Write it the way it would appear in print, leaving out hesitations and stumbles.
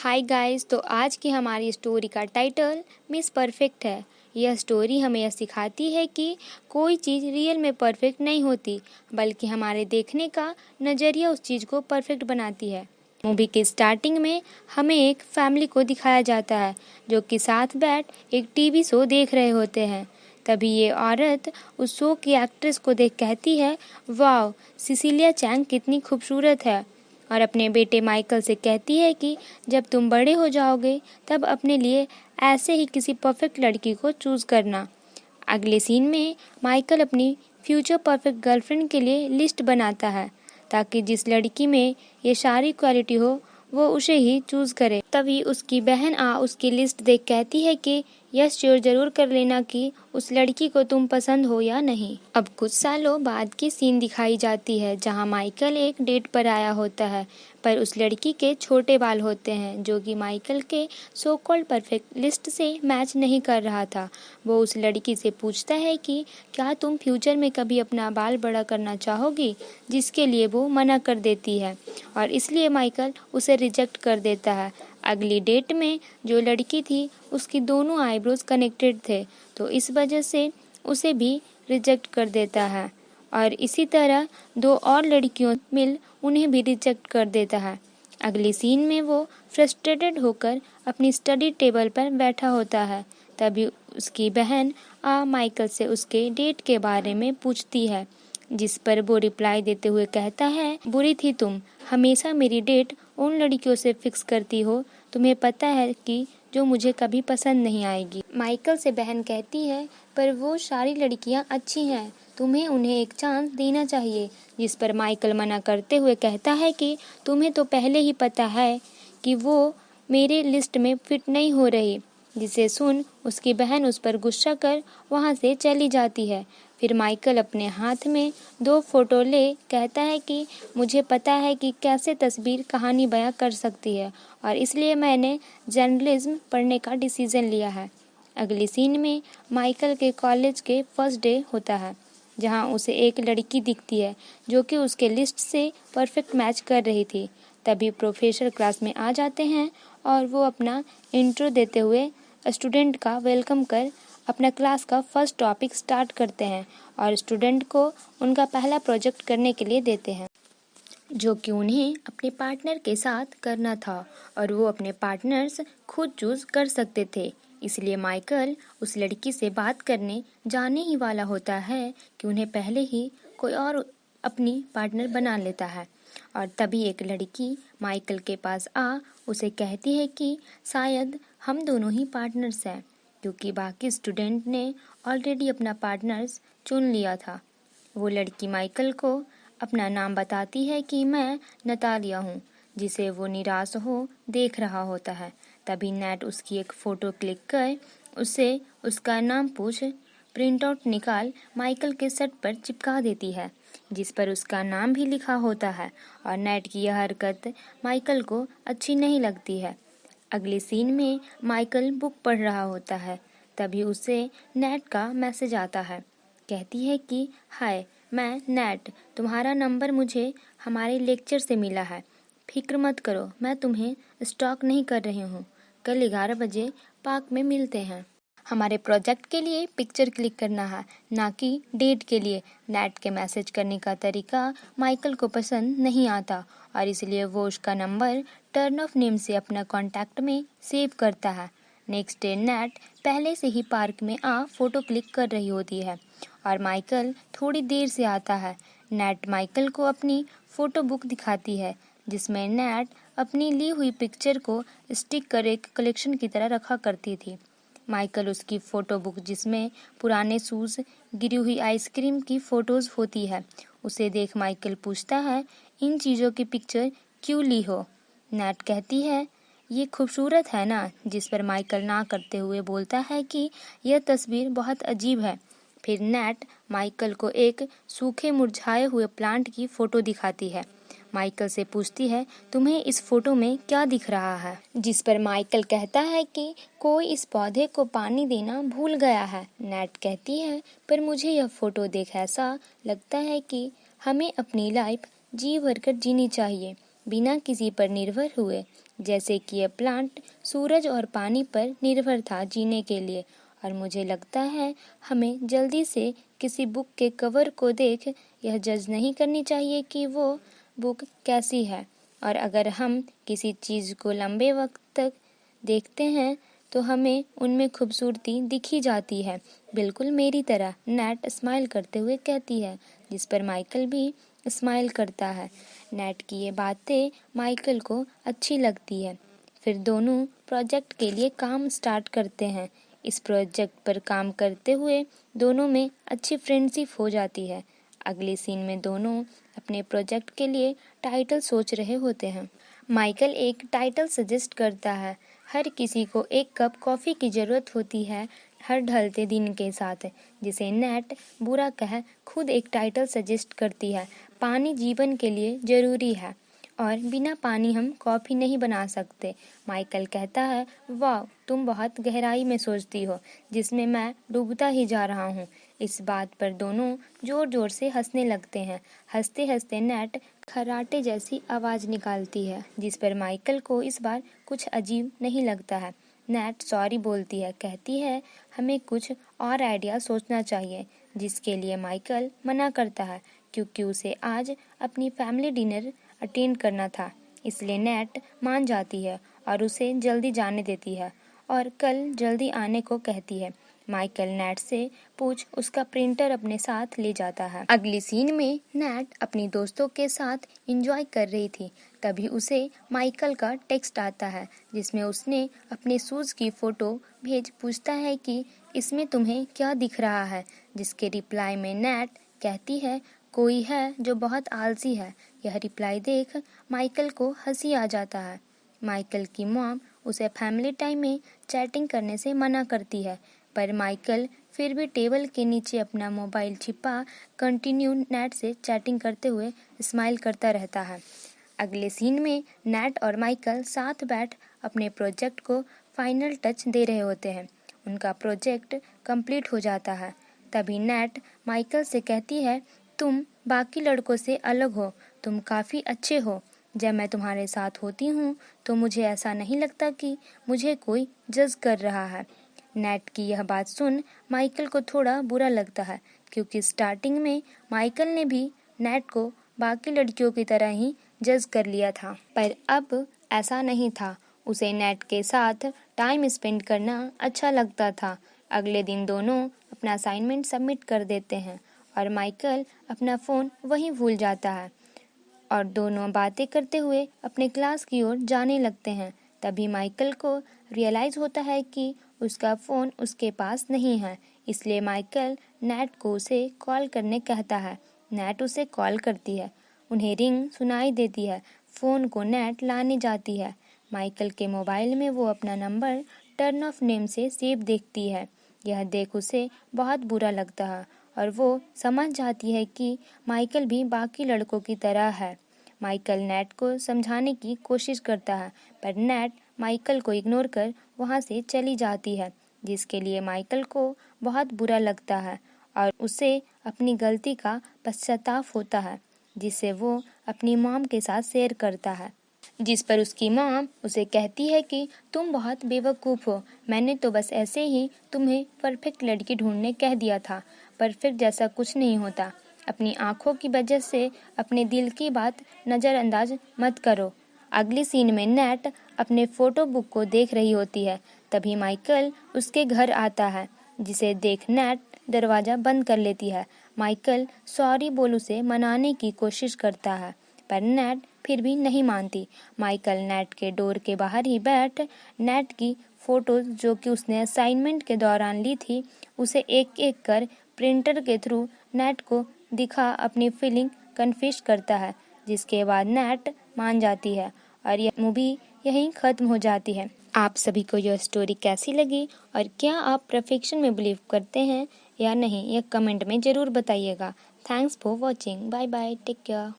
Hi guys, तो आज की हमारी स्टोरी का टाइटल मिस परफेक्ट है। यह स्टोरी हमें यह सिखाती है कि कोई चीज़ रियल में परफेक्ट नहीं होती, बल्कि हमारे देखने का नज़रिया उस चीज़ को परफेक्ट बनाती है। मूवी के स्टार्टिंग में हमें एक फैमिली को दिखाया जाता है जो कि साथ बैठ एक टीवी शो देख रहे होते हैं। तभी ये औरत उस शो की एक्ट्रेस को देख कहती है, वाह, सिसिलिया चैंग कितनी खूबसूरत है। और अपने बेटे माइकल से कहती है कि जब तुम बड़े हो जाओगे तब अपने लिए ऐसे ही किसी परफेक्ट लड़की को चूज़ करना। अगले सीन में माइकल अपनी फ्यूचर परफेक्ट गर्लफ्रेंड के लिए लिस्ट बनाता है ताकि जिस लड़की में ये सारी क्वालिटी हो वो उसे ही चूज़ करे। तभी उसकी बहन उसकी लिस्ट देख कहती है कि यस श्योर जरूर कर लेना कि उस लड़की को तुम पसंद हो या नहीं। अब कुछ सालों बाद की सीन दिखाई जाती है जहां माइकल एक डेट पर आया होता है, पर उस लड़की के छोटे बाल होते हैं जो कि माइकल के सो कॉल्ड परफेक्ट लिस्ट से मैच नहीं कर रहा था। वो उस लड़की से पूछता है कि क्या तुम फ्यूचर में कभी अपना बाल बड़ा करना चाहोगी, जिसके लिए वो मना कर देती है और इसलिए माइकल उसे रिजेक्ट कर देता है। अगली डेट में जो लड़की थी उसकी दोनों आईब्रोज कनेक्टेड थे, तो इस वजह से उसे भी रिजेक्ट कर देता है और इसी तरह दो और लड़कियों मिल उन्हें भी रिजेक्ट कर देता है। अगली सीन में वो फ्रस्ट्रेटेड होकर अपनी स्टडी टेबल पर बैठा होता है। तभी उसकी बहन माइकल से उसके डेट के बारे में पूछती है, जिस पर वो रिप्लाई देते हुए कहता है, बुरी थी तुम, हमेशा मेरी डेट उन लड़कियों से फिक्स करती हो, तुम्हें पता है कि जो मुझे कभी पसंद नहीं आएगी। माइकल से बहन कहती है, पर वो सारी लड़कियां अच्छी हैं, तुम्हें उन्हें एक चांस देना चाहिए। जिस पर माइकल मना करते हुए कहता है कि तुम्हें तो पहले ही पता है कि वो मेरे लिस्ट में फिट नहीं हो रही। जिसे सुन उसकी बहन उस पर गुस्सा कर वहाँ से चली जाती है। फिर माइकल अपने हाथ में दो फोटो ले कहता है कि मुझे पता है कि कैसे तस्वीर कहानी बयां कर सकती है और इसलिए मैंने जर्नलिज्म पढ़ने का डिसीजन लिया है। अगली सीन में माइकल के कॉलेज के फर्स्ट डे होता है जहां उसे एक लड़की दिखती है जो कि उसके लिस्ट से परफेक्ट मैच कर रही थी। तभी प्रोफेसर क्लास में आ जाते हैं और वो अपना इंट्रो देते हुए स्टूडेंट का वेलकम कर अपना क्लास का फर्स्ट टॉपिक स्टार्ट करते हैं और स्टूडेंट को उनका पहला प्रोजेक्ट करने के लिए देते हैं जो कि उन्हें अपने पार्टनर के साथ करना था और वो अपने पार्टनर्स खुद चूज कर सकते थे। इसलिए माइकल उस लड़की से बात करने जाने ही वाला होता है कि उन्हें पहले ही कोई और अपनी पार्टनर बना लेता है। और तभी एक लड़की माइकल के पास उसे कहती है कि शायद हम दोनों ही पार्टनर्स हैं, क्योंकि बाकी स्टूडेंट ने ऑलरेडी अपना पार्टनर्स चुन लिया था। वो लड़की माइकल को अपना नाम बताती है कि मैं नतालिया हूँ, जिसे वो निराश हो देख रहा होता है। तभी नेट उसकी एक फ़ोटो क्लिक कर उससे उसका नाम पूछ प्रिंट आउट निकाल माइकल के शर्ट पर चिपका देती है, जिस पर उसका नाम भी लिखा होता है। और नेट की यह हरकत माइकल को अच्छी नहीं लगती है। अगले सीन में माइकल बुक पढ़ रहा होता है। तभी उसे नेट का मैसेज आता है। कहती है कि हाय, मैं नेट, तुम्हारा नंबर मुझे हमारे लेक्चर से मिला है। फिक्र मत करो, मैं तुम्हें स्टॉक नहीं कर रही हूँ। कल 11 बजे पार्क में मिलते हैं। हमारे प्रोजेक्ट के लिए पिक्चर क्लिक करना है, ना कि डेट के लिए। नेट के मैसेज करने का तरीका माइकल को पसंद नहीं आता और इसलिए वो उसका नंबर टर्न ऑफ नेम से अपना कॉन्टैक्ट में सेव करता है। नेक्स्ट डे नेट पहले से ही पार्क में फोटो क्लिक कर रही होती है और माइकल थोड़ी देर से आता है। नेट माइकल को अपनी फ़ोटो बुक दिखाती है जिसमें नेट अपनी ली हुई पिक्चर को स्टिक कर एक कलेक्शन की तरह रखा करती थी। माइकल उसकी फ़ोटो बुक जिसमें पुराने शूज़, गिरी हुई आइसक्रीम की फ़ोटोज़ होती है, उसे देख माइकल पूछता है, इन चीज़ों की पिक्चर क्यों ली हो? नेट कहती है, ये खूबसूरत है ना? जिस पर माइकल ना करते हुए बोलता है कि यह तस्वीर बहुत अजीब है। फिर नेट माइकल को एक सूखे मुरझाए हुए प्लांट की फ़ोटो दिखाती है। माइकल से पूछती है, तुम्हें इस फोटो में क्या दिख रहा है? जिस पर माइकल कहता है कि कोई इस पौधे को पानी देना भूल गया है। नेट कहती है, पर मुझे यह फोटो देख ऐसा लगता है कि हमें अपनी लाइफ जी भरकर जीनी चाहिए, बिना किसी पर निर्भर हुए। जैसे कि यह प्लांट सूरज और पानी पर निर्भर था जीने के लिए। और मुझे लगता है हमें जल्दी से किसी बुक के कवर को देख यह जज नहीं करनी चाहिए कि वो बुक कैसी है। और अगर हम किसी चीज़ को लंबे वक्त तक देखते हैं तो हमें उनमें खूबसूरती दिखी जाती है, बिल्कुल मेरी तरह, नैट स्माइल करते हुए कहती है, जिस पर माइकल भी स्माइल करता है। नैट की ये बातें माइकल को अच्छी लगती है। फिर दोनों प्रोजेक्ट के लिए काम स्टार्ट करते हैं। इस प्रोजेक्ट पर काम करते हुए दोनों में अच्छी फ्रेंडशिप हो जाती है। अगली सीन में दोनों अपने प्रोजेक्ट के लिए टाइटल सोच रहे होते हैं। माइकल एक टाइटल सजेस्ट करता है। हर किसी को एक कप कॉफ़ी की ज़रूरत होती है हर ढलते दिन के साथ, जिसे नैट बुरा कह खुद एक टाइटल सजेस्ट करती है। पानी जीवन के लिए ज़रूरी है और बिना पानी हम कॉफ़ी नहीं बना सकते। माइकल कहता है, वाह, तुम बहुत गहराई में सोचती हो, जिसमें मैं डूबता ही जा रहा हूँ। इस बात पर दोनों जोर जोर से हंसने लगते हैं। हंसते हंसते नैट खर्राटे जैसी आवाज़ निकालती है, जिस पर माइकल को इस बार कुछ अजीब नहीं लगता है। नैट सॉरी बोलती है, कहती है हमें कुछ और आइडिया सोचना चाहिए, जिसके लिए माइकल मना करता है क्योंकि उसे आज अपनी फैमिली डिनर अटेंड करना था। इसलिए नैट मान जाती है और उसे जल्दी जाने देती है और कल जल्दी आने को कहती है। माइकल नैट से पूछ उसका प्रिंटर अपने साथ ले जाता है। अगली सीन में नैट अपनी दोस्तों के साथ एंजॉय कर रही थी। तभी उसे माइकल का टेक्स्ट आता है, जिसमें उसने अपने शूज़ की फ़ोटो भेज पूछता है कि इसमें तुम्हें क्या दिख रहा है, जिसके रिप्लाई में नैट कहती है कोई है जो बहुत आलसी है। यह रिप्लाई देख माइकल को हंसी आ जाता है। माइकल की मॉम उसे फैमिली टाइम में चैटिंग करने से मना करती है, पर माइकल फिर भी टेबल के नीचे अपना मोबाइल छिपा कंटिन्यू नैट से चैटिंग करते हुए स्माइल करता रहता है। अगले सीन में नैट और माइकल साथ बैठ अपने प्रोजेक्ट को फाइनल टच दे रहे होते हैं। उनका प्रोजेक्ट कंप्लीट हो जाता है। तभी नैट माइकल से कहती है, तुम बाकी लड़कों से अलग हो, तुम काफ़ी अच्छे हो। जब मैं तुम्हारे साथ होती हूँ तो मुझे ऐसा नहीं लगता कि मुझे कोई जज कर रहा है। नैट की यह बात सुन माइकल को थोड़ा बुरा लगता है, क्योंकि स्टार्टिंग में माइकल ने भी नैट को बाकी लड़कियों की तरह ही जज कर लिया था, पर अब ऐसा नहीं था। उसे नैट के साथ टाइम स्पेंड करना अच्छा लगता था। अगले दिन दोनों अपना असाइनमेंट सबमिट कर देते हैं और माइकल अपना फ़ोन वहीं भूल जाता है और दोनों बातें करते हुए अपने क्लास की ओर जाने लगते हैं। तभी माइकल को रियलाइज़ होता है कि उसका फ़ोन उसके पास नहीं है, इसलिए माइकल नैट को उसे कॉल करने कहता है। नैट उसे कॉल करती है। उन्हें रिंग सुनाई देती है। फ़ोन को नैट लाने जाती है। माइकल के मोबाइल में वो अपना नंबर टर्न ऑफ नेम से सेव देखती है। यह देख उसे बहुत बुरा लगता है और वो समझ जाती है कि माइकल भी बाकी लड़कों की तरह है। माइकल नैट को समझाने की कोशिश करता है, पर नैट माइकल को इग्नोर कर वहाँ से चली जाती है, जिसके लिए माइकल को बहुत बुरा लगता है और उसे अपनी गलती का पश्चाताप होता है, जिसे वो अपनी मॉम के साथ शेयर करता है। जिस पर उसकी मॉम उसे कहती है कि तुम बहुत बेवकूफ़ हो, मैंने तो बस ऐसे ही तुम्हें परफेक्ट लड़की ढूंढने कह दिया था। परफेक्ट जैसा कुछ नहीं होता। अपनी आँखों की वजह से अपने दिल की बात नज़रअंदाज मत करो। अगली सीन में नैट अपने फ़ोटो बुक को देख रही होती है। तभी माइकल उसके घर आता है, जिसे देख नैट दरवाज़ा बंद कर लेती है। माइकल सॉरी बोल उसे मनाने की कोशिश करता है, पर नैट फिर भी नहीं मानती। माइकल नैट के डोर के बाहर ही बैठ नैट की फ़ोटोज़ जो कि उसने असाइनमेंट के दौरान ली थी, उसे एक एक कर प्रिंटर के थ्रू नैट को दिखा अपनी फीलिंग कन्फेस करता है, जिसके बाद नैट मान जाती है और यह मूवी यहीं ख़त्म हो जाती है। आप सभी को यह स्टोरी कैसी लगी और क्या आप परफेक्शन में बिलीव करते हैं या नहीं, यह कमेंट में ज़रूर बताइएगा। Thanks for watching. Bye bye, take care.